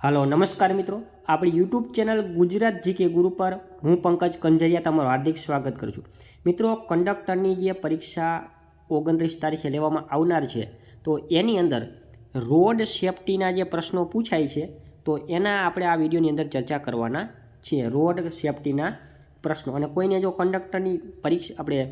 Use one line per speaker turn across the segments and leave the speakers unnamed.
Hello नमस्कार मित्रों, अपनी यूट्यूब चैनल गुजरात जीके गुरु पर हूँ पंकज कंजरिया तमाરું हार्दिक स्वागत करूँ छूँ। मित्रों, कंडक्टरनी जे परीक्षा 29 तारीखे लेवामां आवनार छे तो एनी अंदर रोड सेफ्टीना जे प्रश्नों पूछाय छे तो एना आपणे आ विडियोनी अंदर चर्चा करवाना छीए। रोड सेफ्टीना प्रश्नों अने कोईने जो कंडक्टरनी परीक्षा आपणे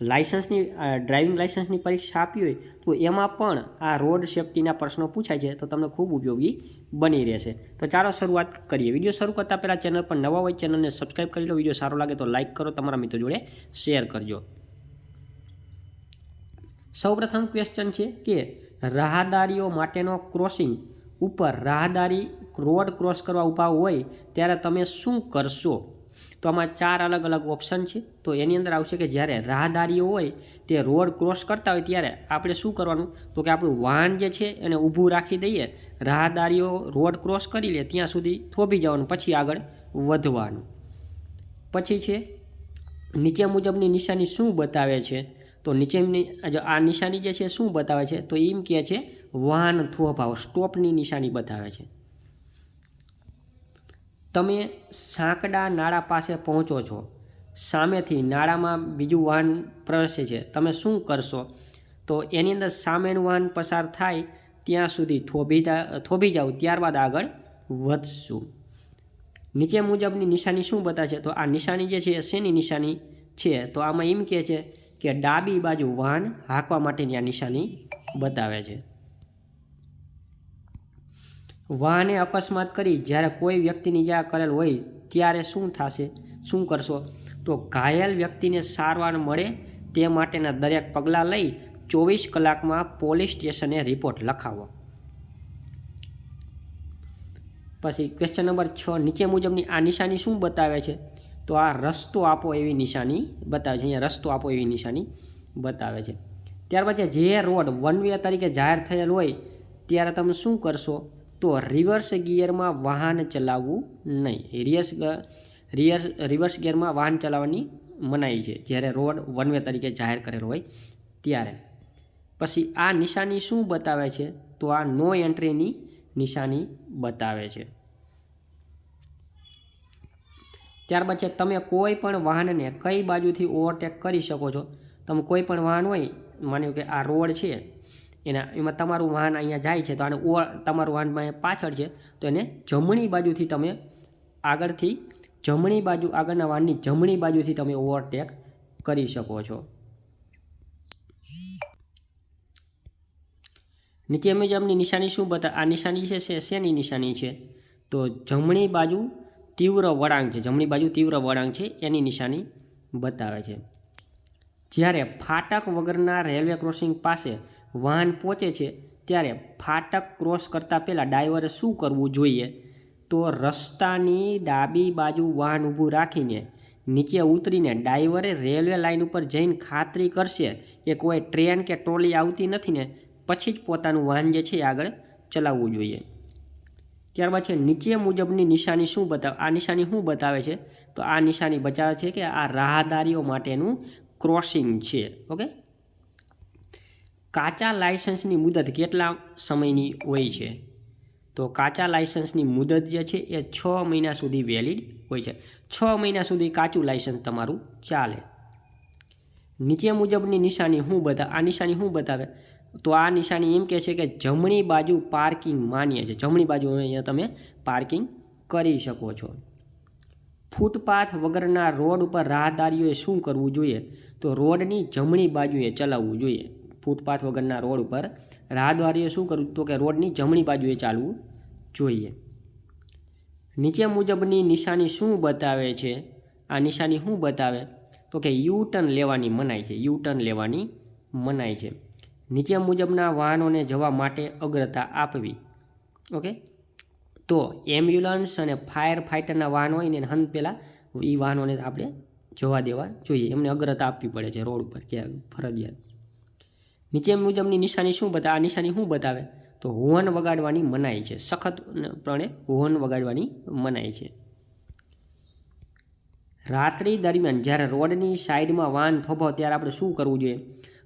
लाइसेंसनी ड्राइविंग लाइसेंसनी परीक्षा आपी होय तो एमां पण आ रोड सेफ्टीना प्रश्नों पूछाय छे तो तमने खूब उपयोगी बनी रहेशे। तो चालो शुरुआत करिए। विडियो शुरू करता पहला चैनल पर नवा होय चैनलने सब्सक्राइब करी लो। विडियो सारो लागे तो लाइक करो, तमारा मित्रों जोड़े शेर करजो। सौप्रथम क्वेश्चन छे कि राहदारीओ माटेनो क्रॉसिंग उपर राहदारी रोड क्रॉस करवा ऊभा होय त्यारे तमे शुं करशो? तो आमां चार अलग अलग ऑप्शन है। तो एनी अंदर आवशे कि ज्यारे राहदारीओ होय ते रोड क्रॉस करता होय त्यारे आपणे शुं करवानुं? तो कि आपणुं वाहन जे छे एने ऊभुं राखी दઈએ, राहदारीओ रोड क्रॉस करी ले त्यां सुधी थोभी जवानुं, पछी आगळ वधवानुं। पछी छे नीचे मुजबनी निशानी शुं बतावे छे? तो नीचेनी आ निशानी जे छे शुं बतावे छे? तो एम कहे छे वाहन थोभाव, स्टॉपनी निशानी बतावे छे। तमे सांकड़ा नाळा पासे पहोंचो छो, सामेथी नाळामां बीजुं वाहन प्रवेशे छे, तमे शुं करशो? तो एनी अंदर सामेनुं वाहन पसार थाय त्यां सुधी थोभी जाओ, त्यारबाद आगळ वधशुं। नीचे मुजबनी निशानी शुं बतावे छे? तो आ निशानी जे छे शेनी निशानी छे? तो आमां एम कहे छे कि डाबी बाजु वाहन हांकवा माटेनी आ निशानी बतावे छे। वाहने अकस्मात करी ज्यारे कोई व्यक्तिने ईजा करेल होय त्यारे शुं थशे, शुं करशो? तो घायल व्यक्तिने सारवार मळे ते माटेना दरेक पगलां लई 24 कलाकमां पोलीस स्टेशने रिपोर्ट लखावो। पछी क्वेश्चन नंबर 6, नीचे मुजबनी आ निशानी शुं बतावे छे? तो आ रस्तो आपो एवी निशानी बतावे छे। अहींया रस्तो आपो एवी निशानी बतावे छे। त्यारबाद जे रोड वन वे तरीके जाहेर थयेल होय त्यारे तमे शुं करशो? तो रिवर्स गियर में वाहन चलावવું नहीं। रिवर्स गियर में वाहन चलावવાની मनाई है જ્યારે रोड वन वे तरीके जाहिर करेल होय त्यारे। पछी आ निशानी शुं बतावे छे? तो आ नो एंट्रीनी निशानी बतावे छे। त्यारबाद छे तमे कोई पण वाहनने कई बाजुथी ओवरटेक करी शको छो। तमे कोई पण वाहन होय, मान्यो के आ रोड छे एमां तमारुं वाहन अहींया जाय छे तो आने तमारुं वाहन पाछळ छे तो एने जमणी बाजुथी तमे आगळथी जमणी बाजु आगळना वाहननी जमणी बाजुथी तमे ओवरटेक करी शको छो। नीचे मुजबनी निशानी शुं बता? आ निशानी छे शेनी निशानी छे? तो जमणी बाजु तीव्र वळांक छे, जमणी बाजु तीव्र वळांक छे एनी निशानी बतावे छे। ज्यारे फाटक वगરના रेलवे क्रॉसिंग पासे वाहन पहुँचे छे त्यारे फाटक क्रॉस करता पहला ड्राइवरे शुं करवुं जोईए? तो रस्तानी डाबी बाजु वाहन ऊभुं राखीने नीचे उतरीने ड्राइवरे रेलवे लाइन पर जईने खातरी करशे कि कोई ट्रेन के ट्रोली आवती नथी ने पछी ज पोतानुं वाहन जे छे आगळ चलाववुं जोईए। त्यारबाद छे नीचे मुजबनी निशानी शुं बतावे? आ निशानी शुं बतावे छे? तो आ निशानी बतावे छे कि आ राहदारीओ माटेनुं क्रॉसिंग छे। ओके, काचा लाइसेंसनी मुदत केटला समयनी होय छे? तो काचा लाइसेंसनी मुदत जे छे ए 6 महीना सुधी वेलिड होय छे। 6 महीना सुधी काचुं लाइसेंस तमारुं चाले। नीचे मुजबनी निशानी शुं बतावे? आ निशानी शुं बतावे? तो आ निशानी एम कहे छे कि जमणी बाजु पार्किंग मान्य छे, जमणी बाजु अहींया तमे पार्किंग करी शको छो। फूटपाथ वगરના रोड पर राहदारीओए शुं करवुं जोईए? तो रोडनी जमणी बाजुए चलाववुं जोईए। फूटपाथ वगરના रोड पर राहदारीओए शुं करवुं? तो कि रोडनी जमणी बाजुए चालवुं जोईए। नीचे मुजबनी निशानी शुं बतावे छे? आ निशानी शुं बतावे? तो कि यू टर्न लेवानी मनाई छे, यू टर्न लेवानी मनाई छे। नीचे मुजबना वाहनोने जवा माटे अग्रता आपवी। ओके, तो एम्ब्युलन्स अने फायर फाइटरना वाहन होय ने हन पहेला ई वाहनोने आपणे जवा देवा जोईए, एमने अग्रता आपवी पड़े छे रोड पर के फरजियात। नीचे मुजबनी निशानी शुं बतावे? आ निशानी शुं बतावे? तो होर्न वगाड़वानी मनाई छे, सखतपणे होर्न वगाड़वानी मनाई छे। रात्रि दरमियान ज्यारे रोडनी साइडमां वाहन थोभाव त्यारे आपणे शुं करवुं जोईए?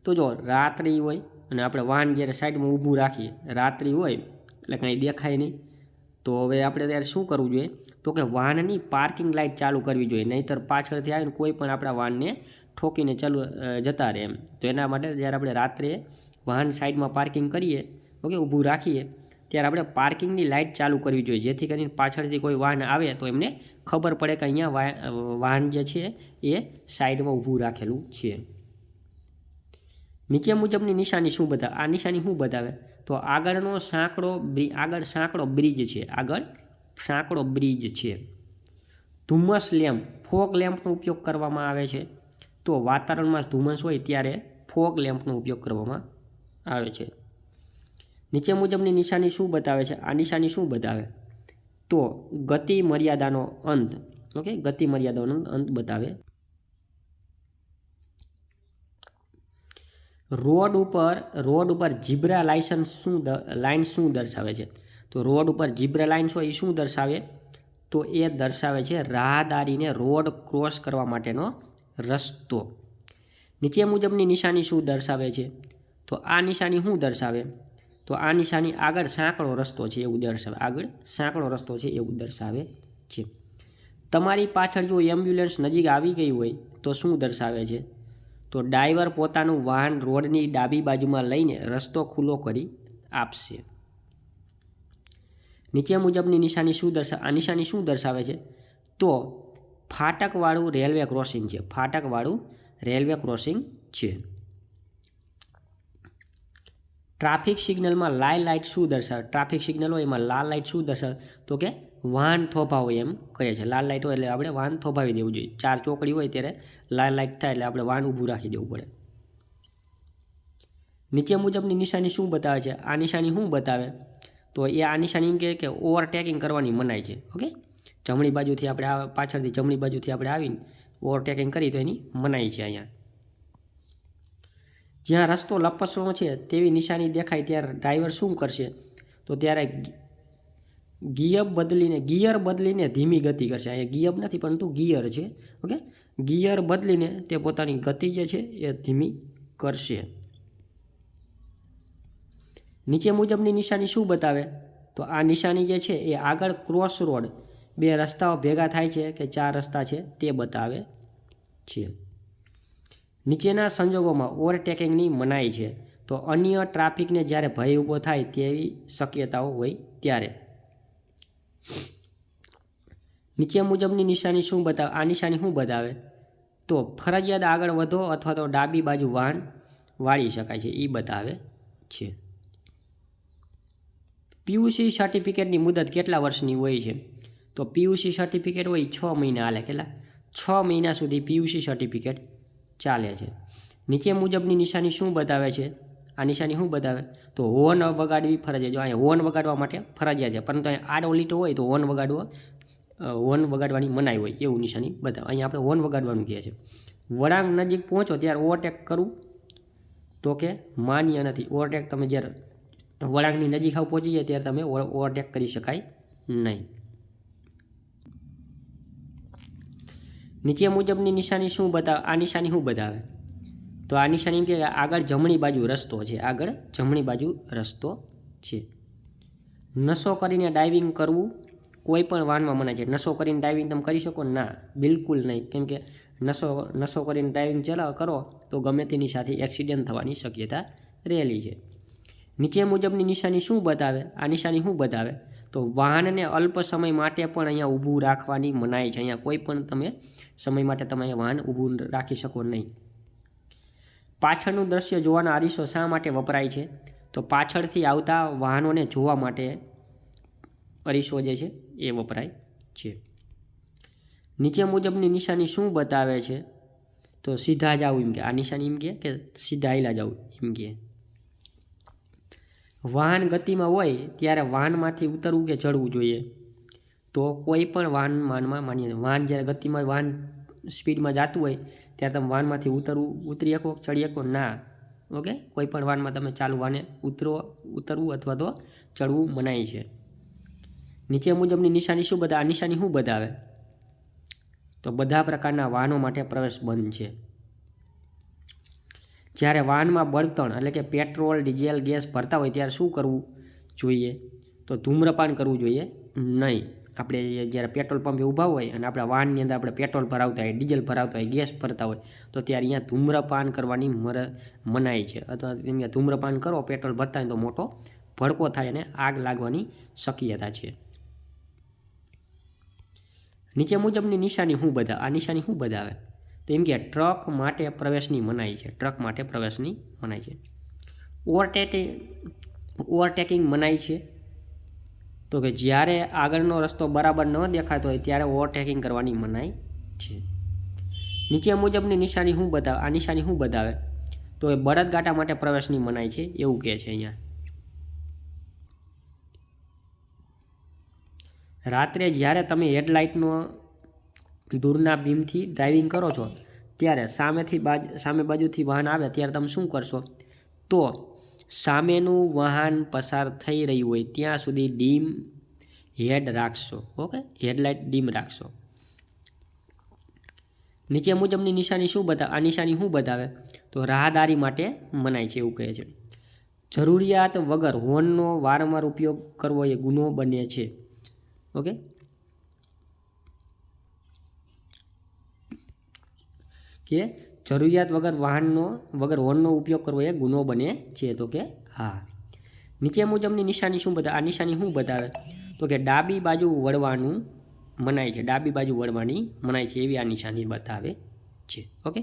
तो जो रात्रि होय अने आपणे वाहन ज्यारे साइडमां ऊभुं राखीए, रात्रि होय એટલે કાંઈ દેખાય નહીં તો હવે આપણે ત્યારે શું કરવું જોઈએ? તો કે વાહનની પાર્કિંગ લાઇટ ચાલુ કરવી જોઈએ, નહીંતર પાછળથી આવીને કોઈ પણ આપણા વાહનને ઠોકીને જતા રહે એમ. તો એના માટે જ્યારે આપણે રાત્રે વાહન સાઈડમાં પાર્કિંગ કરીએ, ઓકે, ઊભું રાખીએ, ત્યારે આપણે પાર્કિંગની લાઇટ ચાલુ કરવી જોઈએ, જેથી કરીને પાછળથી કોઈ વાહન આવે તો એમને ખબર પડે કે અહીંયા વાહન જે છે એ સાઈડમાં ઊભું રાખેલું છે. નીચે મુજબની નિશાની શું બતાવે? આ નિશાની શું બતાવે? તો આગળ સાંકડો બ્રિજ છે, આગળ સાંકડો બ્રિજ છે. ધુમ્મસ લેમ્પ, ફોગ લેમ્પનો ઉપયોગ કરવામાં આવે છે. તો વાતાવરણમાં ધુમ્મસ હોય ત્યારે ફોગ લેમ્પનો ઉપયોગ કરવામાં આવે છે. નીચે મુજબની નિશાની શું બતાવે છે? આ નિશાની શું બતાવે? તો ગતિ મર્યાદાનો અંત, ઓકે, ગતિ મર્યાદાનો અંત બતાવે. રોડ ઉપર ઝીબ્રા લાઇન શું દર્શાવે છે? તો રોડ ઉપર ઝીબ્રા લાઇન હોય એ શું દર્શાવે? તો એ દર્શાવે છે રાહદારીને રોડ ક્રોસ કરવા માટેનો રસ્તો. નીચે મુજબની નિશાની શું દર્શાવે છે? તો આ નિશાની શું દર્શાવે? તો આ નિશાની આગળ સાંકડો રસ્તો છે એવું દર્શાવે છે. તમારી પાછળ જો એમ્બ્યુલન્સ નજીક આવી ગઈ હોય તો શું દર્શાવે છે? તો ડ્રાઈવર પોતાનું વાહન રોડની ડાબી બાજુમાં લઈને રસ્તો ખુલ્લો કરી આપશે. નીચે મુજબની નિશાની શું દર્શાવે? આ નિશાની શું દર્શાવે છે? તો ફાટકવાળું રેલવે ક્રોસિંગ છે. ટ્રાફિક સિગ્નલમાં લાલ લાઇટ શું દર્શાવે? ટ્રાફિક સિગ્નલ હોય એમાં લાલ લાઇટ શું દર્શાવે? તો કે વાહન થોભાવો એમ કહે છે. લાલ લાઇટ હોય એટલે આપણે વાહન થોભાવી દેવું જોઈએ. 4 ચોકડી હોય ત્યારે લાલ લાઇટ થાય એટલે આપણે વાહન ઊભું રાખી દેવું પડે. નીચે મુજબની નિશાની શું બતાવે છે? આ નિશાની શું બતાવે? તો આ નિશાની એમ કહે કે ઓવરટેકિંગ કરવાની મનાઈ છે. ઓકે, જમણી બાજુથી આપણે પાછળથી જમણી બાજુથી આપણે આવીને ઓવરટેકિંગ કરી તો એની મનાઈ છે. અહીંયા જ્યાં રસ્તો લપસણો છે તેવી નિશાની દેખાય ત્યારે ડ્રાઈવર શું કરશે? તો ત્યારે ગિયર બદલીને ધીમી ગતિ કરશે. અહીંયા ગિયર નથી પરંતુ ગિયર છે. ઓકે, ગિયર બદલીને તે પોતાની ગતિ જે છે એ ધીમી કરશે. નીચે મુજબની નિશાની શું બતાવે? તો આ નિશાની જે છે એ આગળ ક્રોસ રોડ, 2 રસ્તાઓ ભેગા થાય છે કે 4 રસ્તા છે તે બતાવે છે. નીચેના સંજોગોમાં ઓવરટેકિંગની મનાઈ છે. તો અન્ય ટ્રાફિકને જ્યારે ભય ઊભો થાય તેવી શક્યતાઓ હોય ત્યારે. નીચે મુજબની નિશાની શું બતાવે? આ નિશાની શું બતાવે? તો ફરજિયાત આગળ વધો અથવા તો ડાબી બાજુ વાહન વાળી શકાય છે એ બતાવે છે. પીયુસી સર્ટિફિકેટની મુદત કેટલા વર્ષની હોય છે? તો પીયુસી સર્ટિફિકેટ હોય 6 મહિના હાલે. કેટલા? 6 મહિના સુધી પીયુસી સર્ટિફિકેટ ચાલે છે. નીચે મુજબની નિશાની શું બતાવે છે? આ નિશાની શું બતાવે? તો હોર્ન વગાડવી ફરજિયાત. જો અહીંયા હોર્ન વગાડવા માટે ફરજિયાત છે, પરંતુ અહીંયા આડો લીટો હોય તો હોર્ન વગાડવાની મનાઈ હોય એવું નિશાની બતાવે. અહીંયા આપણે હોર્ન વગાડવાનું કહે છે. વળાંક નજીક પહોંચો ત્યારે ઓવરટેક કરવું? તો કે માન્ય નથી. ઓવરટેક તમે જ્યારે વળાંકની નજીક પહોંચી જાય ત્યારે તમે ઓવરટેક કરી શકાય નહીં. નીચે મુજબની નિશાની શું બતાવે? આ નિશાની શું બતાવે? તો આ નિશાની કે આગળ જમણી બાજુ રસ્તો છે. નશો કરીને ડ્રાઇવિંગ કરવું કોઈ પણ વાહનમાં મનાય છે. નશો કરીને ડ્રાઇવિંગ તમે કરી શકો? ના, બિલકુલ નહીં. કેમ કે નશો કરીને ડ્રાઇવિંગ કરો તો ગમે તેની સાથે એક્સિડન્ટ થવાની શક્યતા રહેલી છે. નીચે મુજબની નિશાની શું બતાવે? આ નિશાની શું બતાવે? તો વાહનને અલ્પ સમય માટે પણ અહીંયા ઊભું રાખવાની મનાઈ છે. અહીંયા કોઈ પણ સમય માટે તમે અહીંયા વાહન ઊભું રાખી શકો નહીં. પાછળનું દ્રશ્ય જોવાનો અરીસો શા માટે વપરાય છે? તો પાછળથી આવતા વાહનોને જોવા માટે અરીસો જે છે એ વપરાય છે. નીચે મુજબની નિશાની શું બતાવે છે? તો સીધા જાવ એમ કે. આ નિશાની એમ કે સીધા હાલ્યા જાવ એમ કે. વાહન ગતિમાં હોય ત્યારે વાહનમાંથી ઉતરવું કે ચડવું જોઈએ? તો કોઈ પણ વાહન જ્યારે ગતિમાં વાહન સ્પીડમાં જતું હોય ત્યારે તમે વાહનમાંથી ઉતરી શકો, ચડી શકો? ના. ઓકે, કોઈ પણ વાહનમાં તમે ચાલુ વાહને ઉતરવું અથવા તો ચડવું મનાય છે. નીચે મુજબની નિશાની શું બતાવે? આ નિશાની શું બતાવે? તો બધા પ્રકારના વાહનો માટે પ્રવેશ બંધ છે. જ્યારે વાહનમાં બળતણ એટલે કે પેટ્રોલ, ડીઝલ, ગેસ ભરતા હોય ત્યારે શું કરવું જોઈએ? તો ધૂમ્રપાન કરવું જોઈએ નહીં. આપણે જ્યારે પેટ્રોલ પંપે ઊભા હોય અને આપણા વાહનની અંદર આપણે પેટ્રોલ ભરાવતા હોય, ડીઝલ ભરાવતા હોય, ગેસ ભરતા હોય, તો ત્યારે અહીંયા ધૂમ્રપાન કરવાની મનાઈ છે. અથવા અહીંયા ધૂમ્રપાન કરો પેટ્રોલ ભરતા હોય તો મોટો ભડકો થાય અને આગ લાગવાની શક્યતા છે. નીચે મુજબની નિશાની શું બતાવે? આ નિશાની શું બતાવે? તો એમ કે ટ્રક માટે પ્રવેશની મનાઈ છે. ટ્રક માટે પ્રવેશની મનાઈ છે. ઓવરટેકિંગ મનાઈ છે. તો કે જ્યારે આગળનો રસ્તો બરાબર ન દેખાતો હોય ત્યારે ઓવરટેકિંગ કરવાની મનાઈ છે. નીચે મુજબની નિશાની શું બતાવે? આ નિશાની શું બતાવે? તો એ બળદગાડા માટે પ્રવેશની મનાઈ છે એવું કહે છે. અહીંયા રાત્રે જ્યારે તમે હેડલાઇટનો દૂરના બીમથી ડ્રાઇવિંગ કરો છો ત્યારે સામે બાજુથી વાહન આવે ત્યારે તમે શું કરશો? તો સામેનું વાહન પસાર થઈ રહ્યું હોય ત્યાં સુધી ડીમ હેડ રાખશો. ઓકે, હેડલાઇટ ડીમ રાખશો. નીચે મુજબની નિશાની શું બતાવે? આ નિશાની શું બતાવે? તો રાહદારી માટે મનાય છે એવું કહે છે. જરૂરિયાત વગર હોર્નનો વારંવાર ઉપયોગ કરવો એ ગુનો બને છે. ઓકે, કે જરૂરિયાત વગર હોર્નનો ઉપયોગ કરવો એ ગુનો બને છે. તો કે હા. નીચે મુજબની નિશાની શું બતાવે? આ નિશાની શું બતાવે? તો કે ડાબી બાજુ વળવાનું મનાય છે. ડાબી બાજુ વળવાની મનાય છે એવી આ નિશાની બતાવે છે. ઓકે.